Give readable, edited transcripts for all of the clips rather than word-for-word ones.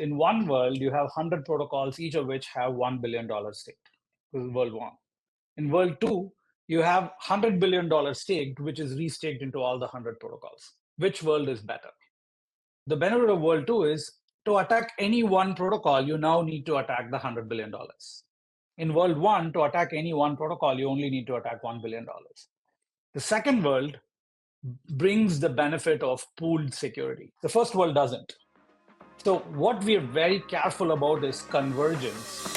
In one world, you have 100 protocols, each of which have $1 billion staked. This is world one. In world two, you have $100 billion staked, which is restaked into all the 100 protocols. Which world is better? The benefit of world two is to attack any one protocol, you now need to attack the $100 billion. In world one, to attack any one protocol, you only need to attack $1 billion. The second world brings the benefit of pooled security. The first world doesn't. So what we are very careful about is convergence.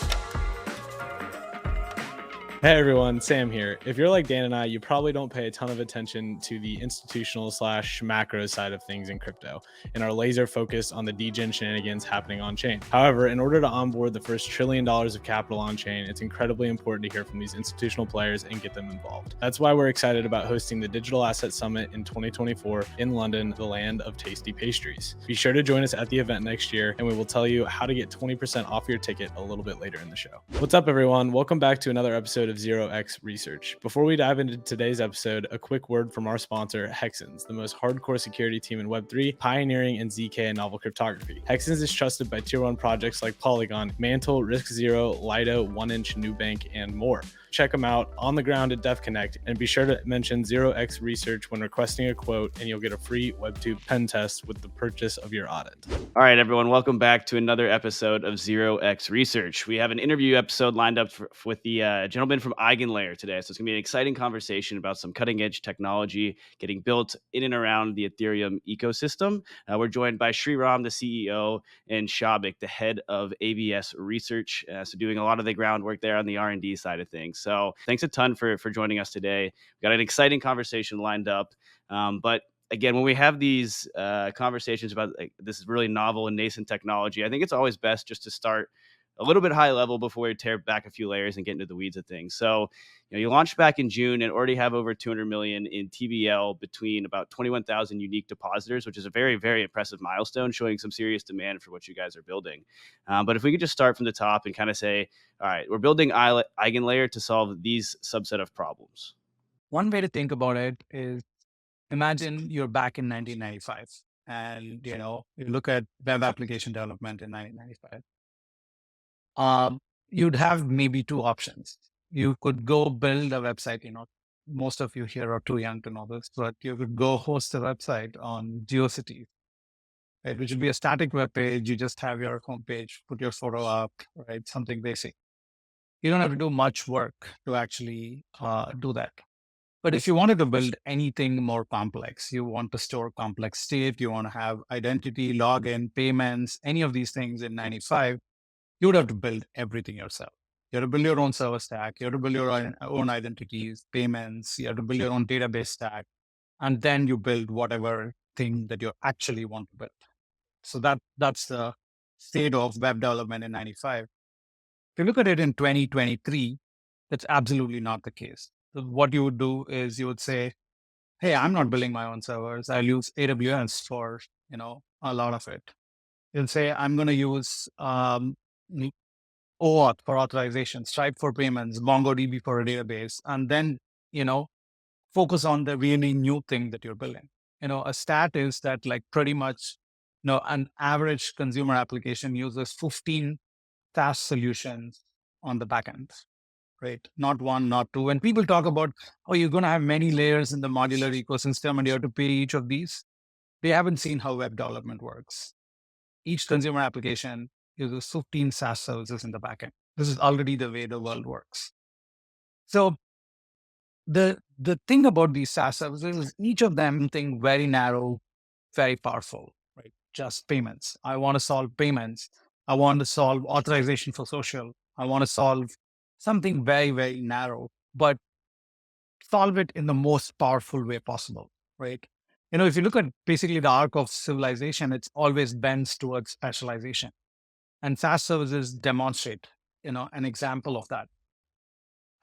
Hey everyone, Sam here. If you're like Dan and I, you probably don't pay a ton of attention to the institutional/macro side of things in crypto and are laser focused on the degen shenanigans happening on chain. However, in order to onboard the first $1 trillion of capital on chain, it's incredibly important to hear from these institutional players and get them involved. That's why we're excited about hosting the Digital Asset Summit in 2024 in London, the land of tasty pastries. Be sure to join us at the event next year, and we will tell you how to get 20% off your ticket a little bit later in the show. What's up, everyone? Welcome back to another episode of 0x Research. Before we dive into today's episode, a quick word from our sponsor, Hexens, the most hardcore security team in Web3, pioneering in zk and novel cryptography. Hexens is trusted by tier 1 projects like Polygon, Mantle, RiskZero, Lido, 1inch, Nubank, and more. Check them out on the ground at DevConnect, and be sure to mention 0x Research when requesting a quote, and you'll get a free WebTube pen test with the purchase of your audit. All right, everyone, welcome back to another episode of 0x Research. We have an interview episode lined up with the gentleman from EigenLayer today, so it's going to be an exciting conversation about some cutting-edge technology getting built in and around the Ethereum ecosystem. We're joined by Sreeram, the CEO, and Soubhik, the head of ABS Research, so doing a lot of the groundwork there on the R&D side of things. So thanks a ton for joining us today. We've got an exciting conversation lined up, but again, when we have these conversations about this is really novel and nascent technology, I think it's always best just to start a little bit high level before we tear back a few layers and get into the weeds of things. So, you launched back in June and already have over 200 million in TVL between about 21,000 unique depositors, which is a very, very impressive milestone, showing some serious demand for what you guys are building. But if we could just start from the top and kind of say, all right, we're building EigenLayer to solve these subset of problems. One way to think about it is, imagine you're back in 1995 and, you look at web application development in 1995. You'd have maybe two options. You could go build a website, most of you here are too young to know this, but you could go host a website on GeoCities, right? Which would be a static web page. You just have your homepage, put your photo up, right? Something basic. You don't have to do much work to actually do that. But if you wanted to build anything more complex, you want to store complex state, you want to have identity, login, payments, any of these things in 95, you would have to build everything yourself. You have to build your own server stack, you have to build your own identities, payments, you have to build your own database stack, and then you build whatever thing that you actually want to build. So that's the state of web development in 95. If you look at it in 2023, that's absolutely not the case. So what you would do is you would say, hey, I'm not building my own servers. I'll use AWS for, a lot of it. You'll say, I'm going to use OAuth for authorization, Stripe for payments, MongoDB for a database, and then, focus on the really new thing that you're building. A stat is that like pretty much, an average consumer application uses 15 SaaS solutions on the back end. Right? Not one, not two. When people talk about, you're going to have many layers in the modular ecosystem and you have to pay each of these, they haven't seen how web development works. Each consumer application uses 15 SaaS services in the backend. This is already the way the world works. So the thing about these SaaS services is each of them think very narrow, very powerful, right? Just payments. I want to solve payments. I want to solve authorization for social. I want to solve something very, very narrow, but solve it in the most powerful way possible, right? If you look at basically the arc of civilization, it's always bends towards specialization. And SaaS services demonstrate, an example of that.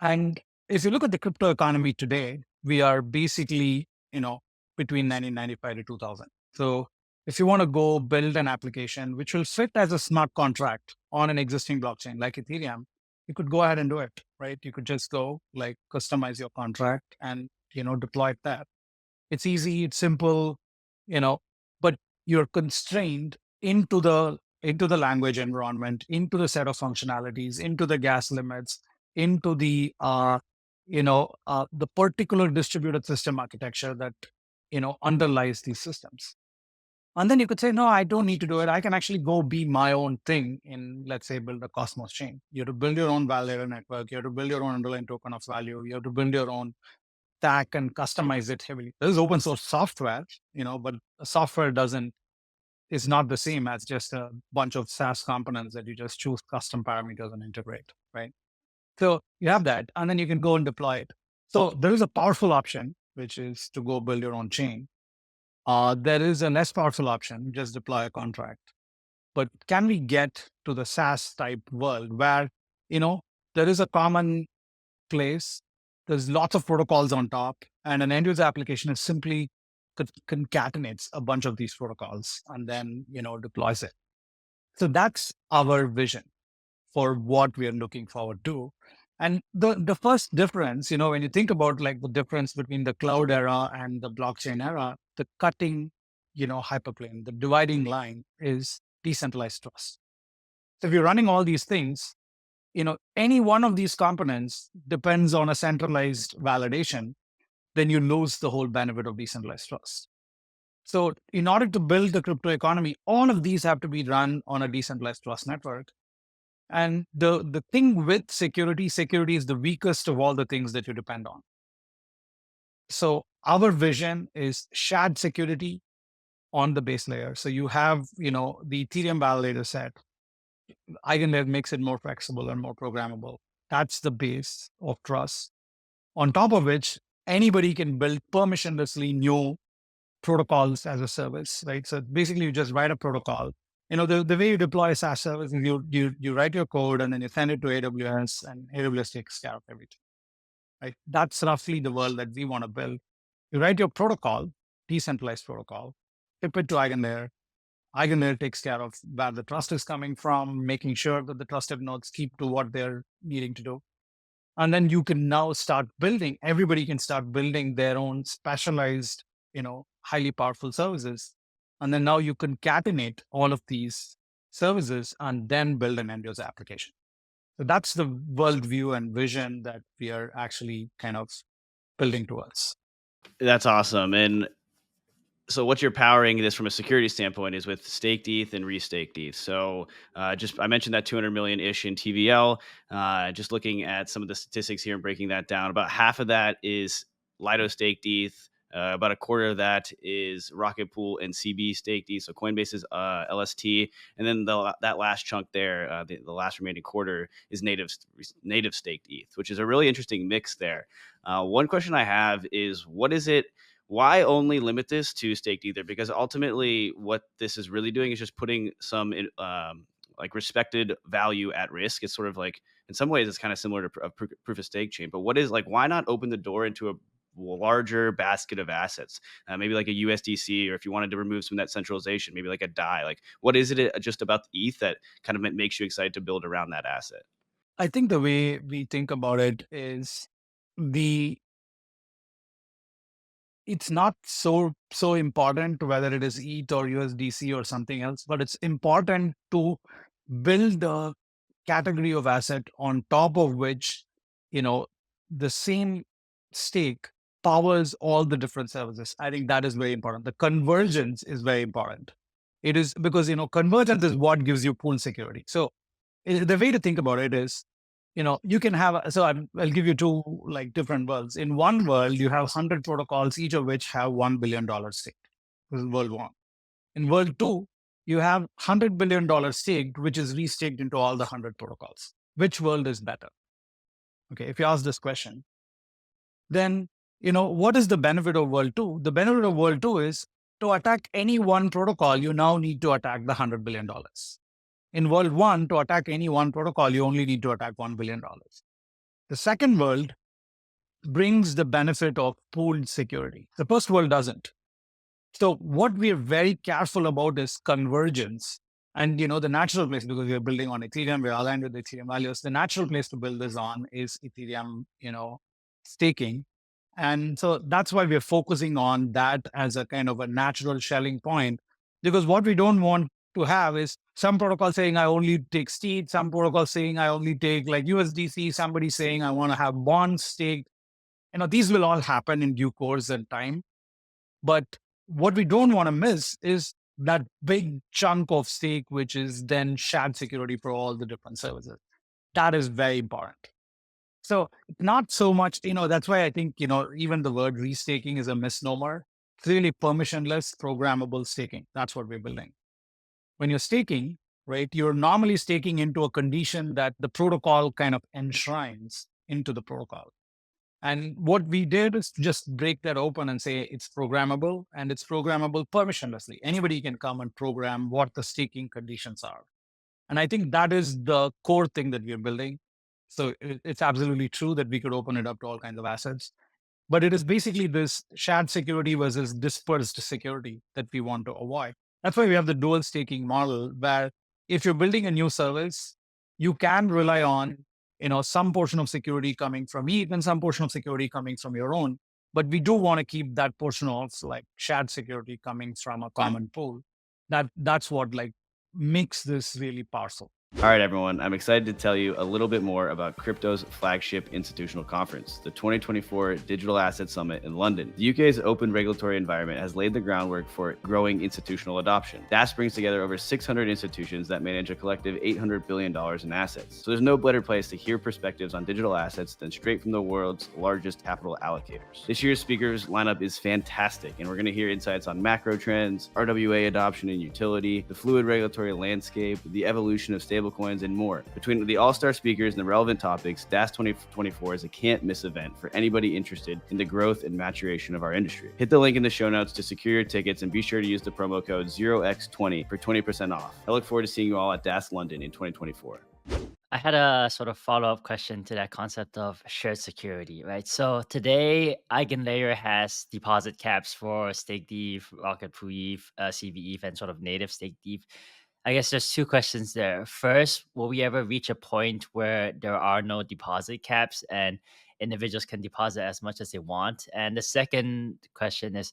And if you look at the crypto economy today, we are basically, between 1995 to 2000. So if you want to go build an application which will fit as a smart contract on an existing blockchain like Ethereum, you could go ahead and do it, right? You could just go customize your contract and, deploy it there. It's easy, it's simple, but you're constrained into the into the language environment, into the set of functionalities, into the gas limits, into the the particular distributed system architecture that underlies these systems. And then you could say, no, I don't need to do it. I can actually go be my own thing in, let's say, build a Cosmos chain. You have to build your own validator network. You have to build your own underlying token of value. You have to build your own stack and customize it heavily. This is open source software, but software is not the same as just a bunch of SaaS components that you just choose custom parameters and integrate, right? So you have that, and then you can go and deploy it. So there is a powerful option, which is to go build your own chain. There is a less powerful option, just deploy a contract. But can we get to the SaaS type world where, there is a common place, there's lots of protocols on top, and an end user application is simply concatenates a bunch of these protocols and then, deploys it. So that's our vision for what we are looking forward to. And the first difference, when you think about like the difference between the cloud era and the blockchain era, the cutting, hyperplane, the dividing line is decentralized trust. So if you're running all these things, any one of these components depends on a centralized validation, then you lose the whole benefit of decentralized trust. So in order to build the crypto economy, all of these have to be run on a decentralized trust network. And the thing with security is the weakest of all the things that you depend on. So our vision is shared security on the base layer. So you have, the Ethereum validator set. EigenLayer makes it more flexible and more programmable. That's the base of trust. On top of which, anybody can build permissionlessly new protocols as a service, right? So basically, you just write a protocol. The way you deploy a SaaS service is you write your code and then you send it to AWS, and AWS takes care of everything, right? That's roughly the world that we want to build. You write your protocol, decentralized protocol, ship it to EigenLayer. EigenLayer takes care of where the trust is coming from, making sure that the trusted nodes keep to what they're needing to do. And then you can now start building, everybody can start building their own specialized, highly powerful services. And then now you concatenate all of these services and then build an end user application. So that's the worldview and vision that we are actually kind of building towards. That's awesome. And so what you're powering this from a security standpoint is with staked ETH and restaked ETH. So I mentioned that 200 million ish in TVL. Just looking at some of the statistics here and breaking that down, about half of that is Lido staked ETH. About a quarter of that is Rocket Pool and CB staked ETH. So Coinbase's LST, and then that last chunk there, the last remaining quarter is native staked ETH, which is a really interesting mix there. One question I have is, why only limit this to staked Ether? Because ultimately what this is really doing is just putting some like respected value at risk. It's sort of like, in some ways, it's kind of similar to a proof of stake chain. But why not open the door into a larger basket of assets? Maybe like a USDC, or if you wanted to remove some of that centralization, maybe like a DAI. Like, what is it just about the ETH that kind of makes you excited to build around that asset? I think the way we think about it is it's not so important whether it is ETH or USDC or something else, but it's important to build a category of asset on top of which, the same stake powers all the different services. I think that is very important. The convergence is very important. It is because, convergence is what gives you pool security. So the way to think about it is, you can have, I'll give you two like different worlds. In one world, you have 100 protocols, each of which have $1 billion staked. This is world one. In world two, you have $100 billion staked, which is restaked into all the 100 protocols. Which world is better? Okay, if you ask this question, then, what is the benefit of world two? The benefit of world two is to attack any one protocol, you now need to attack the $100 billion. In world one, to attack any one protocol, you only need to attack $1 billion. The second world brings the benefit of pooled security. The first world doesn't. So what we're very careful about is convergence. And, the natural place, because we're building on Ethereum, we're aligned with Ethereum values. The natural place to build this on is Ethereum, staking. And so that's why we're focusing on that as a kind of a natural shelling point, because what we don't want to have is some protocol saying I only take state, some protocol saying I only take like USDC, somebody saying I want to have bonds staked. These will all happen in due course and time. But what we don't want to miss is that big chunk of stake, which is then shared security for all the different services. That is very important. So not so much, that's why I think, even the word restaking is a misnomer. It's really permissionless, programmable staking. That's what we're building. When you're staking, right, you're normally staking into a condition that the protocol kind of enshrines into the protocol. And what we did is just break that open and say it's programmable, and it's programmable permissionlessly. Anybody can come and program what the staking conditions are. And I think that is the core thing that we're building. So it's absolutely true that we could open it up to all kinds of assets. But it is basically this shared security versus dispersed security that we want to avoid. That's why we have the dual staking model, where if you're building a new service, you can rely on some portion of security coming from ETH and some portion of security coming from your own. But we do want to keep that portion of like shared security coming from a common pool. That's what like makes this really powerful. All right, everyone. I'm excited to tell you a little bit more about crypto's flagship institutional conference, the 2024 Digital Asset Summit in London. The UK's open regulatory environment has laid the groundwork for growing institutional adoption. DAS brings together over 600 institutions that manage a collective $800 billion in assets. So there's no better place to hear perspectives on digital assets than straight from the world's largest capital allocators. This year's speakers lineup is fantastic, and we're going to hear insights on macro trends, RWA adoption and utility, the fluid regulatory landscape, the evolution of stablecoins, and more. Between the all-star speakers and the relevant topics, DAS 2024 is a can't-miss event for anybody interested in the growth and maturation of our industry. Hit the link in the show notes to secure your tickets, and be sure to use the promo code 0x20 for 20% off. I look forward to seeing you all at DAS London in 2024. I had a sort of follow-up question to that concept of shared security, right? So today, EigenLayer has deposit caps for stake ETH, Rocket Pool ETH, CVETH, and sort of native stake ETH. I guess there's two questions there. First, will we ever reach a point where there are no deposit caps and individuals can deposit as much as they want? And the second question is,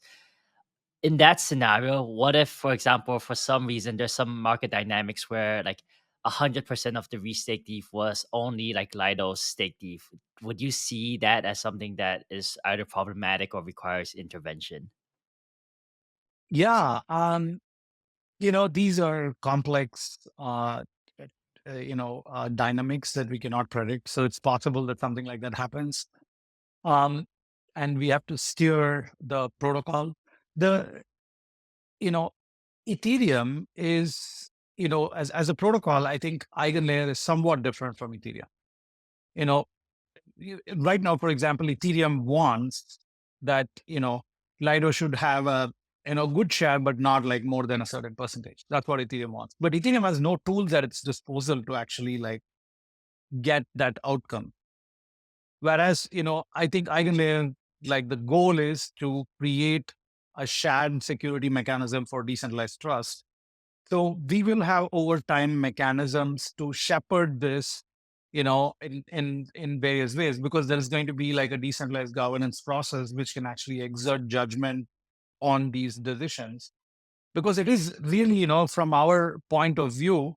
in that scenario, what if, for example, for some reason, there's some market dynamics where like 100% of the restaked ETH was only like Lido's staked ETH? Would you see that as something that is either problematic or requires intervention? Yeah. These are complex, dynamics that we cannot predict. So it's possible that something like that happens. And we have to steer the protocol. Ethereum is, as a protocol, I think EigenLayer is somewhat different from Ethereum. Right now, for example, Ethereum wants that, Lido should have a, good share, but not like more than a certain percentage. That's what Ethereum wants. But Ethereum has no tools at its disposal to actually like get that outcome. Whereas, I think EigenLayer, like the goal is to create a shared security mechanism for decentralized trust. So we will have over time mechanisms to shepherd this, in various ways, because there is going to be like a decentralized governance process which can actually exert judgment on these decisions. Because it is really, from our point of view,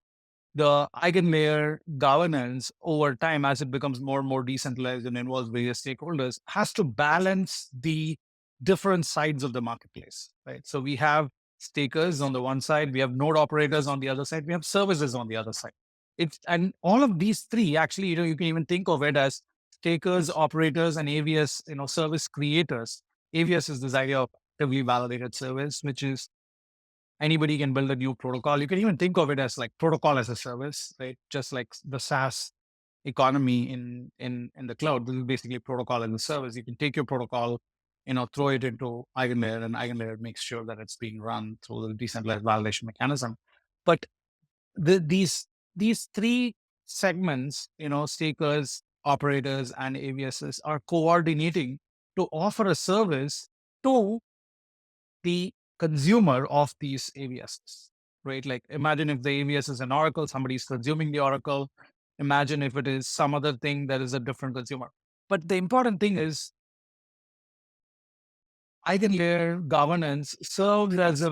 the EigenLayer governance over time, as it becomes more and more decentralized and involves various stakeholders, has to balance the different sides of the marketplace, right? So we have stakers on the one side, we have node operators on the other side, we have services on the other side. And all of these three, actually, you can even think of it as stakers, operators, and AVS, service creators. AVS is this idea of actively validated service, which is anybody can build a new protocol. You can even think of it as like protocol as a service, right? Just like the SaaS economy in the cloud. This is basically protocol as a service. You can take your protocol, throw it into EigenLayer, and EigenLayer makes sure that it's being run through the decentralized validation mechanism. But these three segments, stakers, operators, and AVSs are coordinating to offer a service to the consumer of these AVSs, right? Like imagine if the AVS is an Oracle, somebody's consuming the Oracle. Imagine if it is some other thing that is a different consumer. But the important thing is EigenLayer governance serves as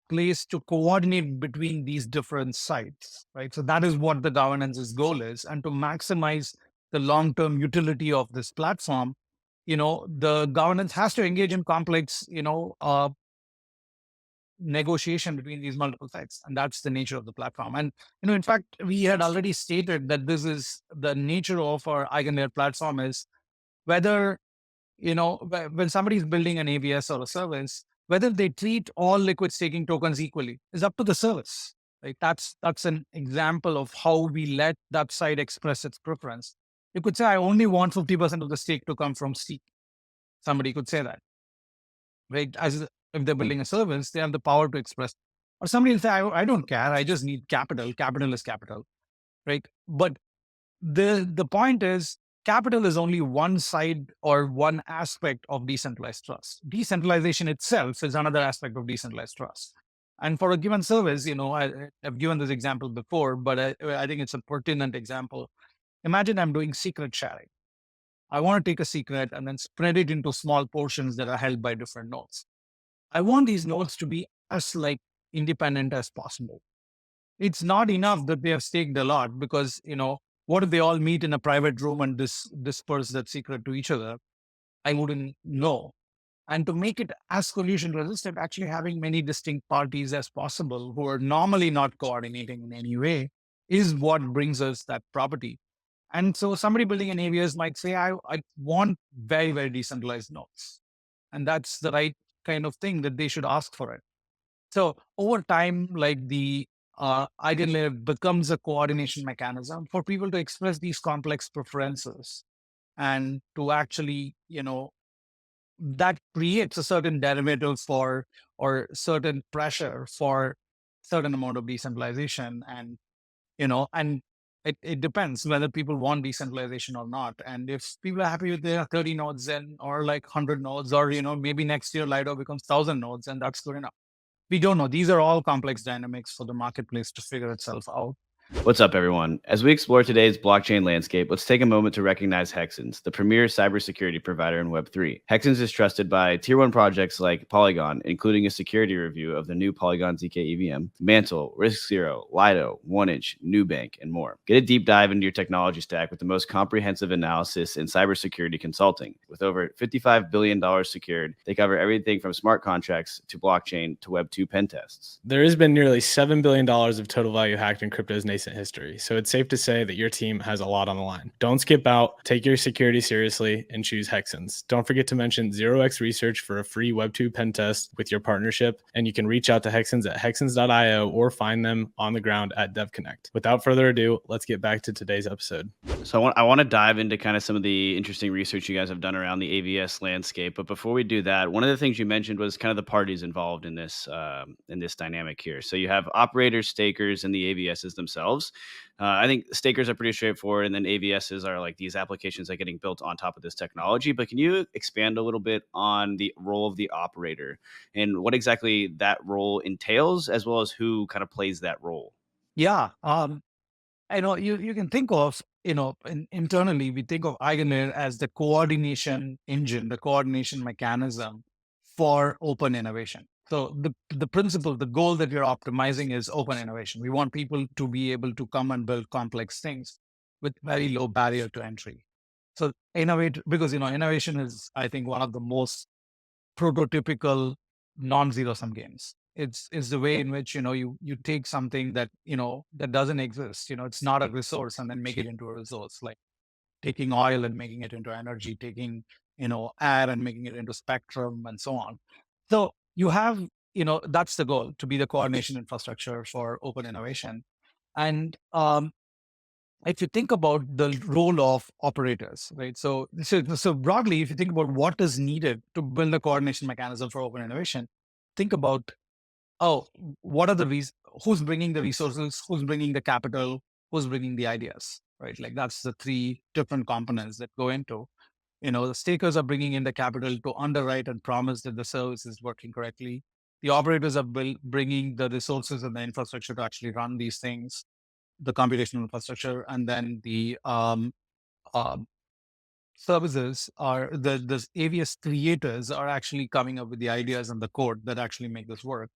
place to coordinate between these different sites, right? So that is what the governance's goal is. And to maximize the long-term utility of this platform, the governance has to engage in complex, negotiation between these multiple sites. And that's the nature of the platform. And, in fact, we had already stated that this is the nature of our EigenLayer platform is whether, when somebody's building an AVS or a service, whether they treat all liquid staking tokens equally is up to the service. Right? That's an example of how we let that side express its preference. You could say, I only want 50% of the stake to come from stake. Somebody could say that, right? As if they're building a service, they have the power to express. Or somebody will say, I don't care. I just need capital. Capital is capital, right? But the point is, capital is only one side or one aspect of decentralized trust. Decentralization itself is another aspect of decentralized trust. And for a given service, I've given this example before, but I think it's a pertinent example. Imagine I'm doing secret sharing. I want to take a secret and then spread it into small portions that are held by different nodes. I want these nodes to be as independent as possible. It's not enough that they have staked a lot because, what if they all meet in a private room and disperse that secret to each other? I wouldn't know. And to make it as collusion resistant, actually having many distinct parties as possible who are normally not coordinating in any way is what brings us that property. And so somebody building an AVS might say, I want very, very decentralized nodes. And that's the right kind of thing that they should ask for it. So over time, the EigenLayer becomes a coordination mechanism for people to express these complex preferences and to actually, that creates a certain derivative for or certain pressure for certain amount of decentralization. And, and it depends whether people want decentralization or not. And if people are happy with their 30 nodes then or 100 nodes, or, maybe next year Lido becomes 1,000 nodes, and that's good enough. We don't know. These are all complex dynamics for the marketplace to figure itself out. What's up, everyone? As we explore today's blockchain landscape, let's take a moment to recognize Hexens, the premier cybersecurity provider in Web3. Hexens is trusted by tier 1 projects like Polygon, including a security review of the new Polygon zkEVM, Mantle, RiskZero, Lido, 1inch, Nubank, and more. Get a deep dive into your technology stack with the most comprehensive analysis in cybersecurity consulting. With over $55 billion secured, they cover everything from smart contracts to blockchain to Web2 pen tests. There has been nearly $7 billion of total value hacked in crypto's nascent history, so it's safe to say that your team has a lot on the line. Don't skip out, take your security seriously, and choose Hexens. Don't forget to mention 0x Research for a free Web2 pen test with your partnership, and you can reach out to Hexens at hexens.io or find them on the ground at DevConnect. Without further ado, let's get back to today's episode. So I want to dive into kind of some of the interesting research you guys have done around the AVS landscape. But before we do that, one of the things you mentioned was kind of the parties involved in this dynamic here. So you have operators, stakers, and the AVSs themselves. I think stakers are pretty straightforward, and then AVSs are these applications that are getting built on top of this technology. But can you expand a little bit on the role of the operator and what exactly that role entails, as well as who kind of plays that role? Yeah. I know you can think of, internally, we think of EigenLayer as the coordination engine, the coordination mechanism for open innovation. So the principle, the goal that we're optimizing is open innovation. We want people to be able to come and build complex things with very low barrier to entry. So innovate, because, innovation is, I think, one of the most prototypical non-zero sum games. It's the way in which, you take something that, that doesn't exist, it's not a resource, and then make it into a resource, like taking oil and making it into energy, taking, air and making it into spectrum, and so on. So you have, that's the goal, to be the coordination infrastructure for open innovation. And if you think about the role of operators, right? So broadly, if you think about what is needed to build a coordination mechanism for open innovation, think about, what are the who's bringing the resources, who's bringing the capital, who's bringing the ideas, right? That's the three different components that go into, the stakers are bringing in the capital to underwrite and promise that the service is working correctly. The operators are bringing the resources and the infrastructure to actually run these things, the computational infrastructure, and then the services are the AVS creators are actually coming up with the ideas and the code that actually make this work.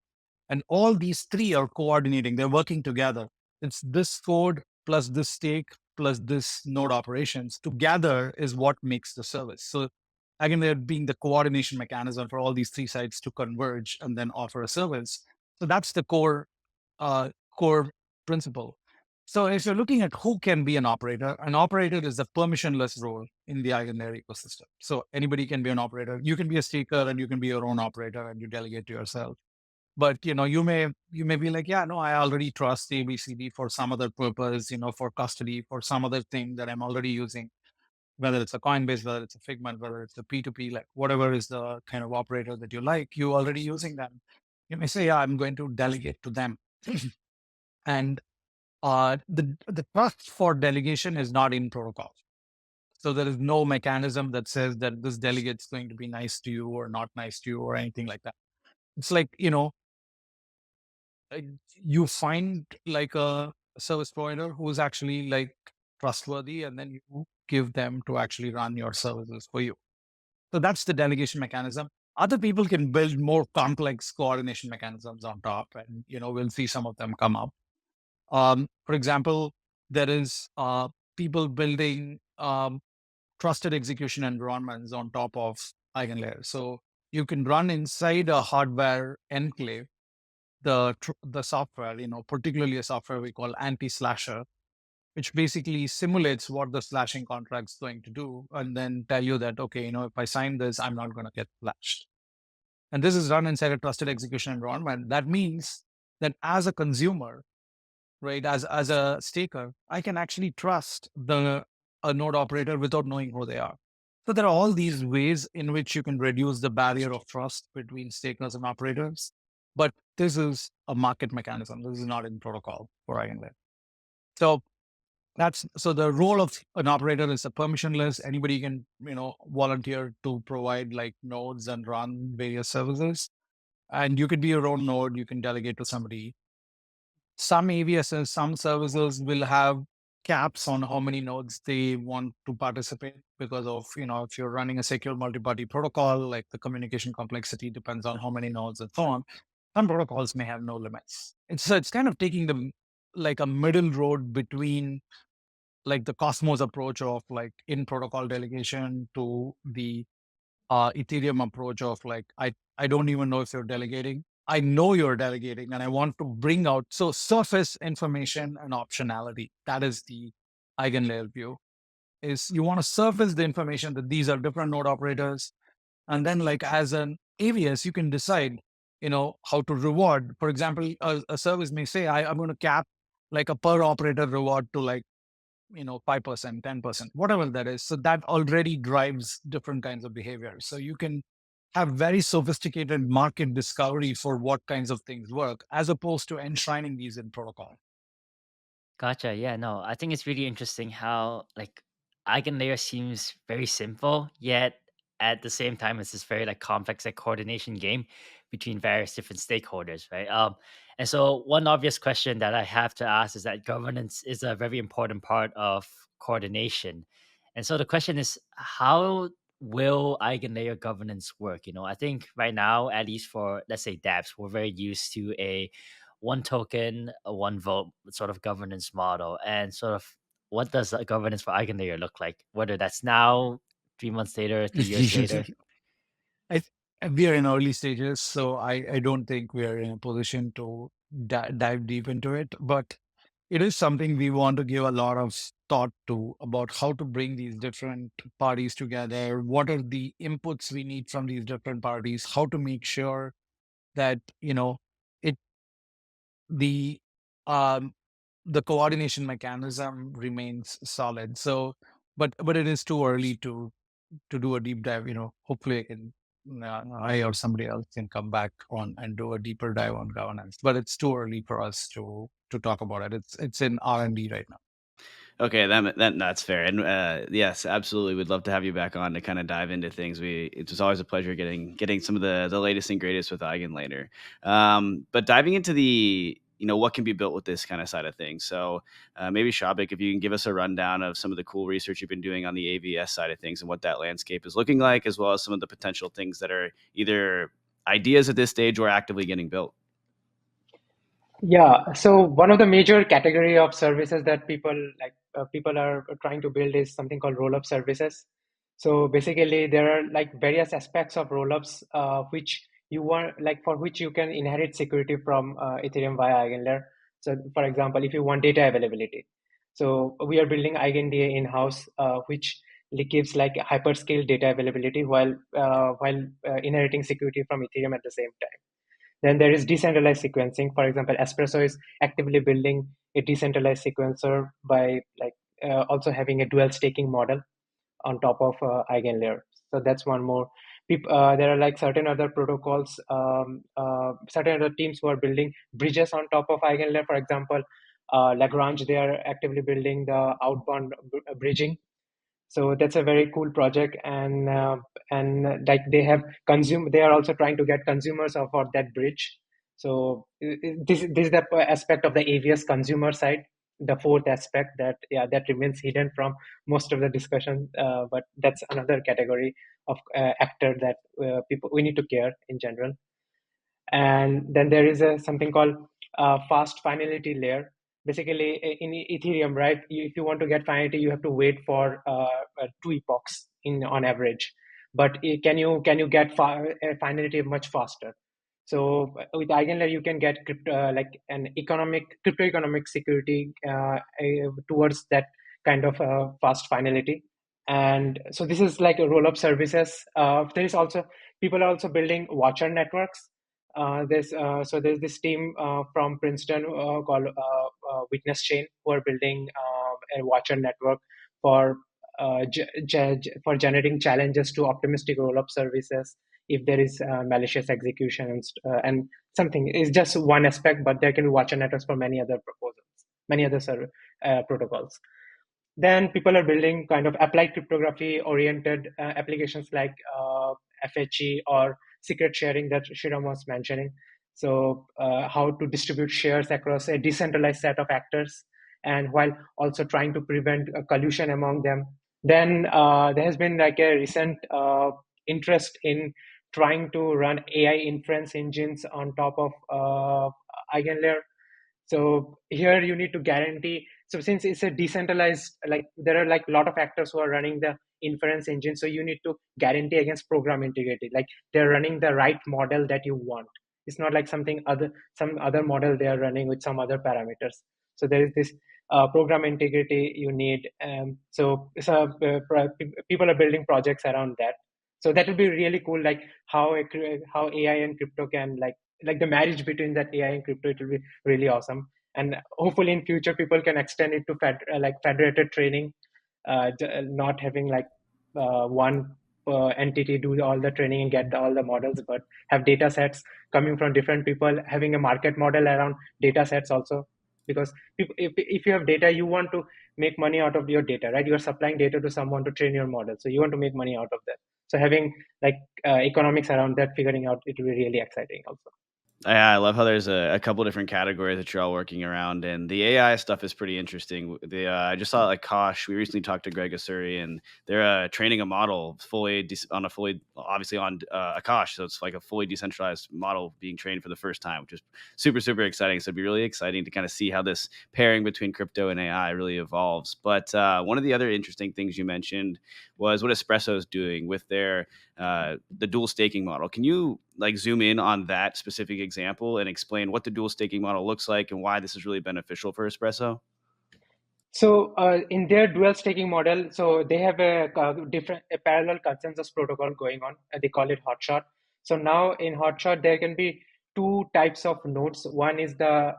And all these three are coordinating, they're working together. It's this code plus this stake plus this node operations together is what makes the service. So again, they're being the coordination mechanism for all these three sides to converge and then offer a service. So that's the core principle. So if you're looking at who can be an operator is a permissionless role in the EigenLayer ecosystem. So anybody can be an operator. You can be a staker and you can be your own operator and you delegate to yourself. But you may be like, yeah, no, I already trust ABCD for some other purpose, for custody, for some other thing that I'm already using, whether it's a Coinbase, whether it's a Figment, whether it's a P2P, like whatever is the kind of operator that you like, you already using them. You may say, yeah, I'm going to delegate to them. And the trust for delegation is not in protocol. So there is no mechanism that says that this delegate's going to be nice to you or not nice to you or anything like that. It's like, you find like a service provider who is actually like trustworthy, and then you give them to actually run your services for you. So that's the delegation mechanism. Other people can build more complex coordination mechanisms on top, and we'll see some of them come up. For example, there is people building trusted execution environments on top of EigenLayer. So you can run inside a hardware enclave the software, particularly a software we call anti-slasher, which basically simulates what the slashing contract's going to do, and then tell you that, okay, if I sign this, I'm not going to get slashed. And this is run inside a trusted execution environment. That means that as a consumer, right, as a staker, I can actually trust a node operator without knowing who they are. So there are all these ways in which you can reduce the barrier of trust between stakers and operators. But this is a market mechanism. This is not in protocol for EigenLayer. So the role of an operator is a permissionless. Anybody can, volunteer to provide like nodes and run various services. And you could be your own node. You can delegate to somebody. Some AVSs, some services will have caps on how many nodes they want to participate because of, if you're running a secure multi-party protocol, like the communication complexity depends on how many nodes and so on. Some protocols may have no limits. It's kind of taking the like a middle road between like the Cosmos approach of like in protocol delegation to the Ethereum approach of like, I don't even know if you're delegating. I know you're delegating and I want to bring out, so surface information and optionality. That is the EigenLayer view, is you want to surface the information that these are different node operators. And then like as an AVS, you can decide, how to reward. For example, a service may say, I'm going to cap like a per operator reward to like 5%, 10%, whatever that is. So that already drives different kinds of behavior. So you can have very sophisticated market discovery for what kinds of things work, as opposed to enshrining these in protocol. Gotcha. Yeah, no, I think it's really interesting how like EigenLayer seems very simple, yet at the same time it's this very like complex like coordination game between various different stakeholders, right? And so one obvious question that I have to ask is that governance is a very important part of coordination. And so the question is, how will EigenLayer governance work? I think right now, at least for let's say dApps, we're very used to a one token, a one vote sort of governance model, and sort of what does a governance for EigenLayer look like? Whether that's now, 3 months later, 3 years later. We are in early stages, so I don't think we are in a position to dive deep into it. But it is something we want to give a lot of thought to, about how to bring these different parties together. What are the inputs we need from these different parties? How to make sure that it the um the coordination mechanism remains solid. So, but it is too early to do a deep dive. Hopefully I or somebody else can come back on and do a deeper dive on governance. But it's too early for us to talk about it. It's in R&D right now. Okay, that's fair, and yes, absolutely, we'd love to have you back on to kind of dive into things. It's just always a pleasure getting some of the latest and greatest with EigenLayer. But diving into the what can be built with this kind of side of things. So maybe Soubhik, if you can give us a rundown of some of the cool research you've been doing on the AVS side of things and what that landscape is looking like, as well as some of the potential things that are either ideas at this stage or actively getting built. Yeah, so one of the major category of services that people are trying to build is something called roll-up services. So basically, there are like various aspects of rollups which you want, like for which you can inherit security from Ethereum via EigenLayer. So, for example, if you want data availability, so we are building EigenDA in-house, which gives like hyperscale data availability while inheriting security from Ethereum at the same time. Then there is decentralized sequencing. For example, Espresso is actively building a decentralized sequencer by also having a dual staking model on top of EigenLayer. So that's one more. There are like certain other protocols, certain other teams who are building bridges on top of EigenLayer. For example, Lagrange, they are actively building the outbound bridging. So that's a very cool project, and like they are also trying to get consumers for that bridge. So this is the aspect of the AVS consumer side, the fourth aspect that remains hidden from most of the discussion, but that's another category of actor that people we need to care in general. And then there is something called fast finality layer. Basically, in Ethereum, right? If you want to get finality, you have to wait for 2 epochs on average. But can you get finality much faster? So with EigenLayer, you can get like an crypto economic security towards that kind of fast finality. And so this is like a roll-up services. There is also people are also building watcher networks. There's this team from Princeton called Witness Chain, who are building a watcher network for for generating challenges to optimistic rollup services if there is malicious execution and something is just one aspect, but there can be watcher networks for many other proposals, many other protocols. Then people are building kind of applied cryptography oriented applications like FHE or secret sharing that Sreeram was mentioning. So how to distribute shares across a decentralized set of actors, and while also trying to prevent collusion among them. Then there has been like a recent interest in trying to run AI inference engines on top of EigenLayer. So here you need to guarantee. So since it's a decentralized, like there are like a lot of actors who are running the inference engine, so you need to guarantee against program integrity. Like they're running the right model that you want. It's not like some other model they are running with some other parameters. So there is this program integrity you need. People are building projects around that. So that would be really cool. Like how AI and crypto can like the marriage between that AI and crypto. It will be really awesome. And hopefully in future people can extend it to federated training, not having like one entity do all the training and get all the models, but have data sets coming from different people, having a market model around data sets also. Because if you have data, you want to make money out of your data, right? You're supplying data to someone to train your model, so you want to make money out of that. So having like economics around that, figuring out, it will be really exciting also. Yeah, I love how there's a couple different categories that you're all working around, and the AI stuff is pretty interesting. I just saw like Kosh. We recently talked to Greg Asuri, and they're training a model obviously on Akash, so it's like a fully decentralized model being trained for the first time, which is super super exciting. So it'd be really exciting to kind of see how this pairing between crypto and AI really evolves. But one of the other interesting things you mentioned was what Espresso is doing with their the dual staking model. Can you like zoom in on that specific example and explain what the dual staking model looks like and why this is really beneficial for Espresso? So in their dual staking model, so they have a parallel consensus protocol going on. They call it Hotshot. So now in Hotshot, there can be two types of nodes. One is the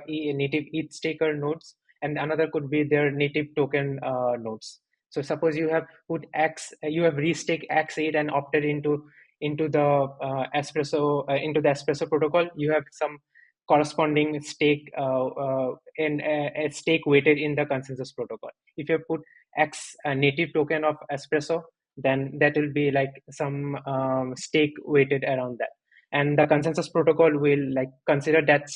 native ETH staker nodes, and another could be their native token nodes. So suppose you have put X, you have restaked X8 and opted into the Espresso protocol. You have some corresponding stake in a stake weighted in the consensus protocol. If you put X native token of Espresso, then that will be like some stake weighted around that, and the consensus protocol will like consider that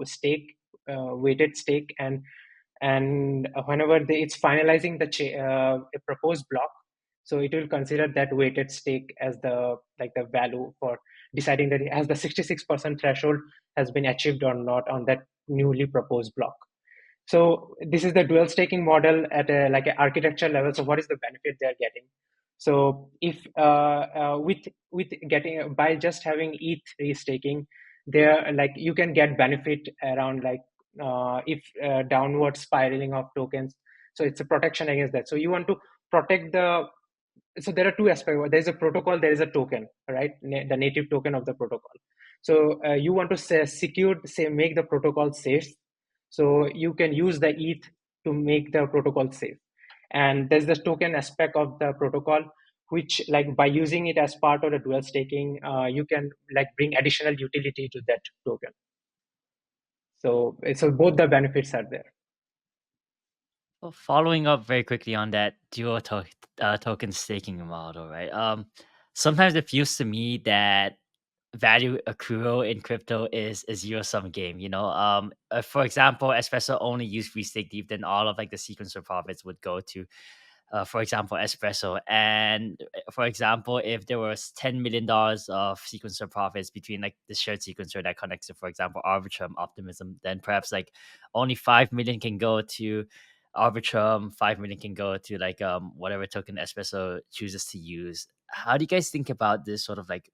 stake weighted stake, and whenever it's finalizing a proposed block, so it will consider that weighted stake as the value for deciding that has the 66% threshold has been achieved or not on that newly proposed block. So this is the dual staking model at a like an architecture level. So what is the benefit they're getting? So if with getting by just having ETH restaking, there like you can get benefit around like if downward spiraling of tokens. So it's a protection against that. So you want to protect the. So there are two aspects. There is a protocol, there is a token, right? The native token of the protocol. So you want to say make the protocol safe. So you can use the ETH to make the protocol safe. And there's the token aspect of the protocol, which like by using it as part of the dual staking, you can like bring additional utility to that token. So both the benefits are there. Well, following up very quickly on that dual token staking model, right? Sometimes it feels to me that value accrual in crypto is a zero sum game. For example, Espresso only used free stake deep, then all of like the sequencer profits would go to, for example, Espresso. And for example, if there was $10 million of sequencer profits between like the shared sequencer that connects to, for example, Arbitrum Optimism, then perhaps like only 5 million can go to Arbitrum, 5 million can go to like whatever token Espresso chooses to use. How do you guys think about this sort of like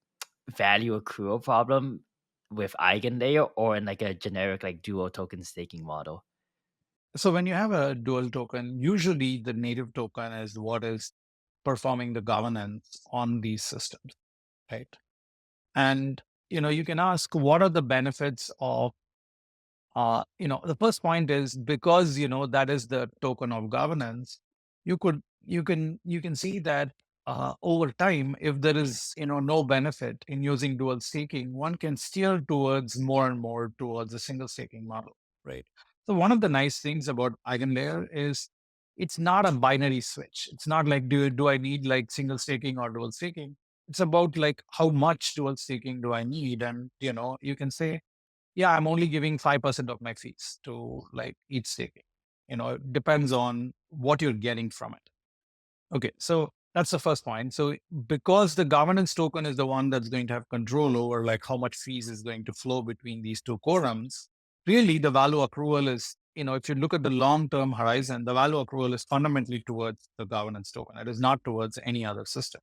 value accrual problem with EigenLayer or in like a generic like dual token staking model? So when you have a dual token, usually the native token is what is performing the governance on these systems, right? And you can ask, what are the benefits of the first point is because that is the token of governance. You can see that over time, if there is no benefit in using dual staking, one can steer towards more and more towards a single staking model, right? So one of the nice things about EigenLayer is it's not a binary switch. It's not like do I need like single staking or dual staking. It's about like how much dual staking do I need, and you can say, yeah, I'm only giving 5% of my fees to like each staking. It depends on what you're getting from it. Okay, so that's the first point. So because the governance token is the one that's going to have control over like how much fees is going to flow between these two quorums, really the value accrual is, if you look at the long-term horizon, the value accrual is fundamentally towards the governance token. It is not towards any other system.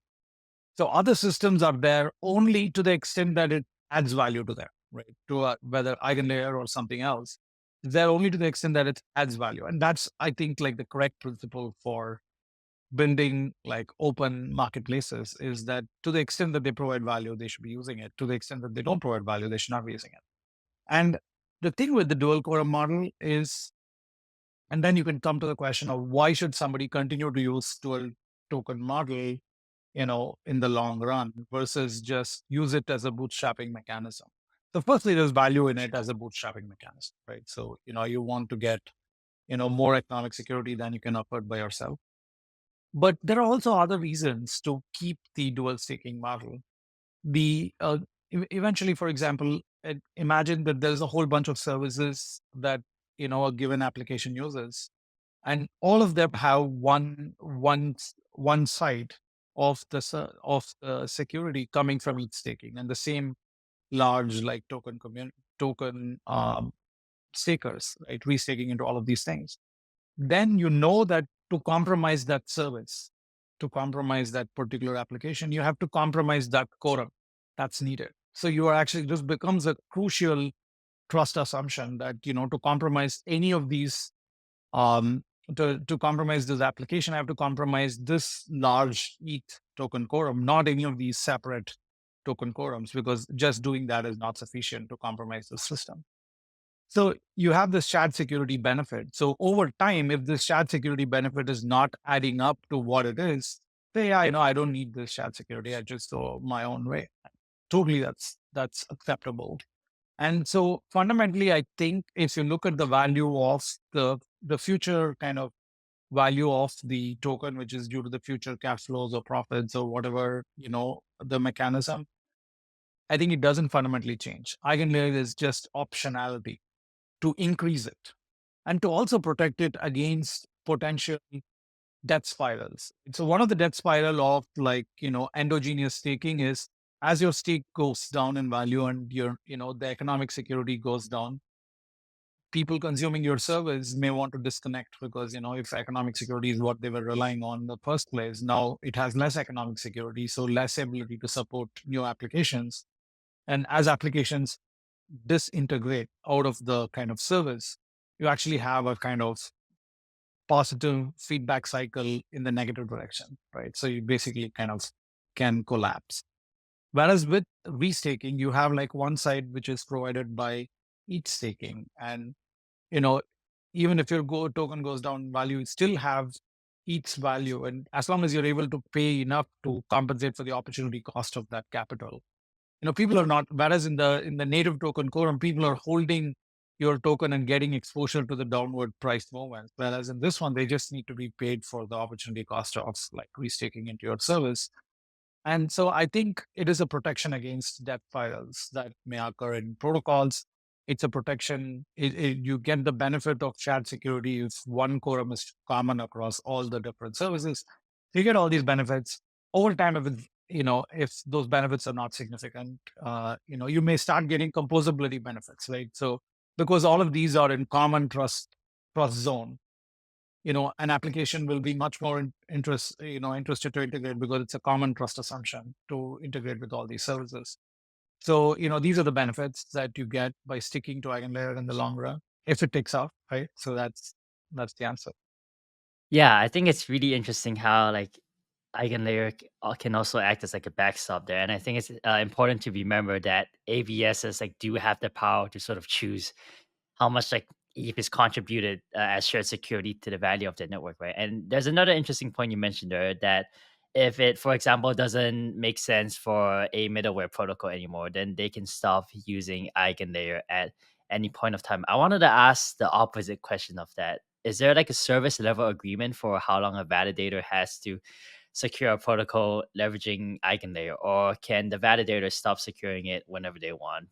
So other systems are there only to the extent that it adds value to them, right? To whether EigenLayer or something else, they're only to the extent that it adds value. And that's, I think, like the correct principle for building like open marketplaces is that to the extent that they provide value, they should be using it. To the extent that they don't provide value, they should not be using it. And the thing with the dual quorum model is, and then you can come to the question of why should somebody continue to use dual token model in the long run versus just use it as a bootstrapping mechanism. So firstly, there's value in it as a bootstrapping mechanism, right? So, you want to get, more economic security than you can afford by yourself. But there are also other reasons to keep the dual staking model. The eventually, for example, imagine that there's a whole bunch of services that, a given application uses, and all of them have one side of the security coming from each staking, and the same large like token stakers, right, restaking into all of these things. Then that to compromise that service, to compromise that particular application, you have to compromise that quorum that's needed. So you are actually, this becomes a crucial trust assumption that to compromise any of these to compromise this application, I have to compromise this large ETH token quorum, not any of these separate token quorums, because just doing that is not sufficient to compromise the system. So you have this shared security benefit. So over time, if this shared security benefit is not adding up to what it is, say, yeah, I don't need this shared security. I just go my own way. Totally, that's acceptable. And so fundamentally, I think if you look at the value of the future kind of value of the token, which is due to the future cash flows or profits or whatever, the mechanism, I think it doesn't fundamentally change. EigenLayer is just optionality to increase it and to also protect it against potential death spirals. So one of the death spiral of like, endogenous staking is as your stake goes down in value and the economic security goes down, people consuming your service may want to disconnect because, if economic security is what they were relying on in the first place, now it has less economic security, so less ability to support new applications. And as applications disintegrate out of the kind of service, you actually have a kind of positive feedback cycle in the negative direction, right? So you basically kind of can collapse. Whereas with restaking, you have like one side which is provided by each staking. And, even if your token goes down in value, you still have each value. And as long as you're able to pay enough to compensate for the opportunity cost of that capital, people are not, whereas in the native token quorum, people are holding your token and getting exposure to the downward price movement. Whereas in this one, they just need to be paid for the opportunity cost of like restaking into your service. And so I think it is a protection against debt spirals that may occur in protocols. It's a protection. You get the benefit of shared security if one quorum is common across all the different services. You get all these benefits over time. If those benefits are not significant, you may start getting composability benefits, right? So because all of these are in common trust zone, an application will be much more interested to integrate because it's a common trust assumption to integrate with all these services. So, these are the benefits that you get by sticking to EigenLayer in the long run, if it takes off, right? So that's the answer. Yeah, I think it's really interesting how like EigenLayer can also act as like a backstop there, and I think it's important to remember that AVSs like do have the power to sort of choose how much like ETH is contributed as shared security to the value of the network, right? And there's another interesting point you mentioned there that if it, for example, doesn't make sense for a middleware protocol anymore, then they can stop using EigenLayer at any point of time. I wanted to ask the opposite question of that. Is there like a service level agreement for how long a validator has to secure a protocol leveraging EigenLayer, or can the validator stop securing it whenever they want?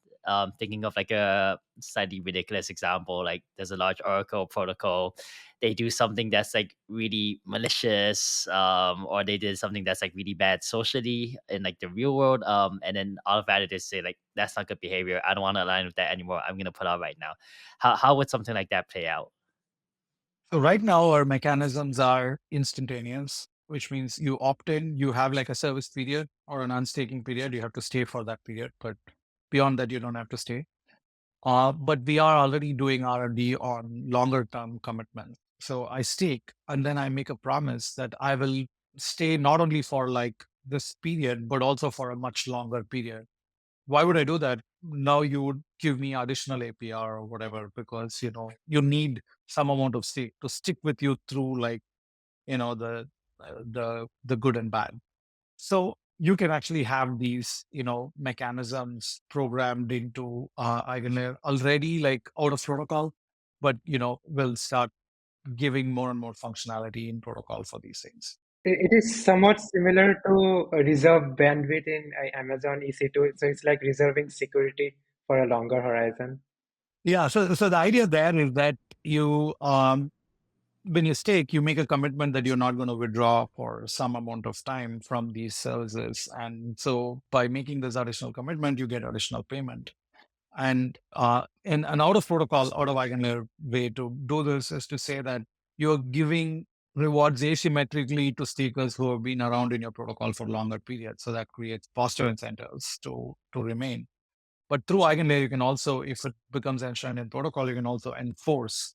Thinking of like a slightly ridiculous example, like there's a large Oracle protocol, they do something that's like really malicious, or they did something that's like really bad socially in like the real world, and then all of validators say like that's not good behavior. I don't want to align with that anymore. I'm gonna put out right now. How would something like that play out? So right now our mechanisms are instantaneous, which means you opt in, you have like a service period or an unstaking period. You have to stay for that period, but beyond that, you don't have to stay. But we are already doing R&D on longer term commitments. So I stake and then I make a promise that I will stay not only for like this period, but also for a much longer period. Why would I do that? Now you would give me additional APR or whatever, because, you need some amount of stake to stick with you through like, the good and bad. So you can actually have these, mechanisms programmed into EigenLayer already, like out of protocol, but will start giving more and more functionality in protocol for these things. It is somewhat similar to a reserve bandwidth in Amazon EC2. So it's like reserving security for a longer horizon. Yeah. So the idea there is that you when you stake, you make a commitment that you're not going to withdraw for some amount of time from these services. And so by making this additional commitment, you get additional payment. And in an out of protocol, out of EigenLayer way to do this is to say that you're giving rewards asymmetrically to stakers who have been around in your protocol for longer periods. So that creates positive incentives to remain. But through EigenLayer, you can also, if it becomes enshrined in protocol, you can also enforce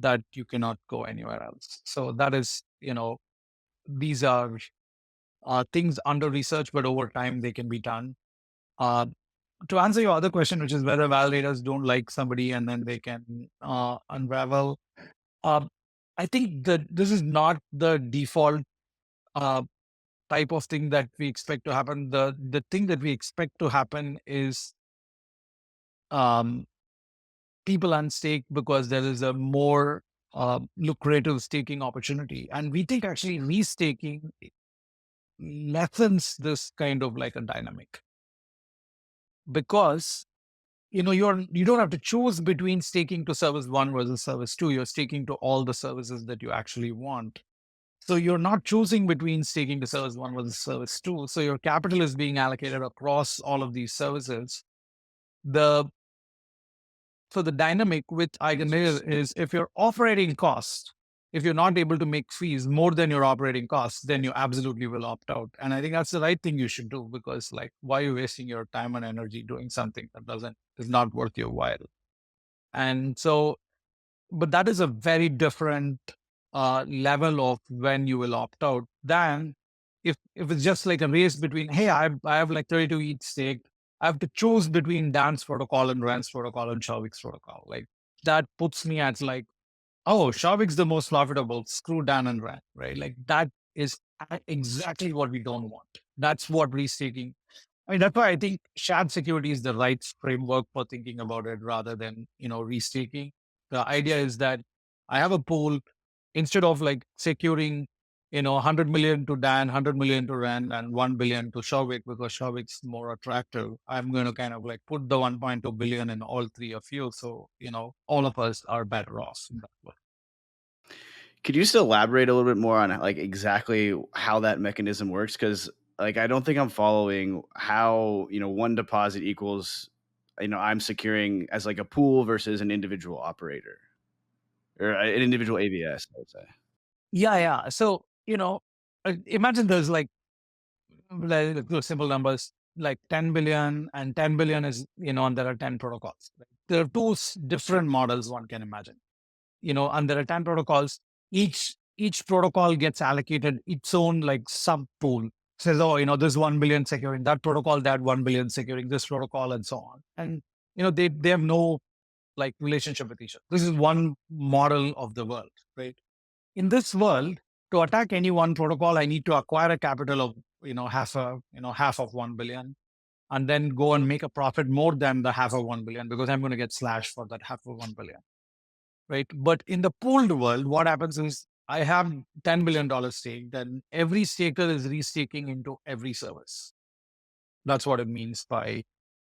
that you cannot go anywhere else. So that is, these are things under research, but over time they can be done. To answer your other question, which is whether validators don't like somebody and then they can unravel, I think that this is not the default type of thing that we expect to happen. The thing that we expect to happen is um, people unstake because there is a more lucrative staking opportunity. And we think actually restaking lessens this kind of like a dynamic, because you don't have to choose between staking to service one versus service two. You're staking to all the services that you actually want. So you're not choosing between staking to service 1 versus service 2. So your capital is being allocated across all of these services. So the dynamic with EigenLayer is if your operating cost, if you're not able to make fees more than your operating costs, then you absolutely will opt out. And I think that's the right thing you should do, because like, why are you wasting your time and energy doing something that is not worth your while? And so, but that is a very different level of when you will opt out than if it's just like a race between, hey, I have like 32 ETH staked. I have to choose between Dan's protocol and Rand's protocol and Souvik's protocol. Like that puts me at like, oh, Souvik's the most profitable. Screw Dan and Rand, right? Like that is exactly what we don't want. That's what restaking. I mean, that's why I think shared security is the right framework for thinking about it rather than, restaking. The idea is that I have a pool instead of like securing, 100 million to Dan, 100 million to Rand, and 1 billion to Soubhik because Souvik's more attractive. I'm going to kind of like put the 1.2 billion in all three of you. So, all of us are better off in that way. Could you just elaborate a little bit more on like exactly how that mechanism works? Because like I don't think I'm following how one deposit equals I'm securing as like a pool versus an individual operator or an individual ABS, I would say. Yeah. So, imagine there's like simple numbers like 10 billion and 10 billion is, and there are 10 protocols. Right? There are two different models one can imagine, and there are 10 protocols. Each protocol gets allocated its own like sub pool. Says, oh, this 1 billion securing that protocol, that 1 billion securing this protocol, and so on. And, they have no like relationship with each other. This is one model of the world, right? In this world, to attack any one protocol, I need to acquire a capital of, half of 1 billion and then go and make a profit more than the half of 1 billion because I'm going to get slashed for that half of 1 billion. Right. But in the pooled world, what happens is I have $10 billion stake, then every staker is restaking into every service. That's what it means by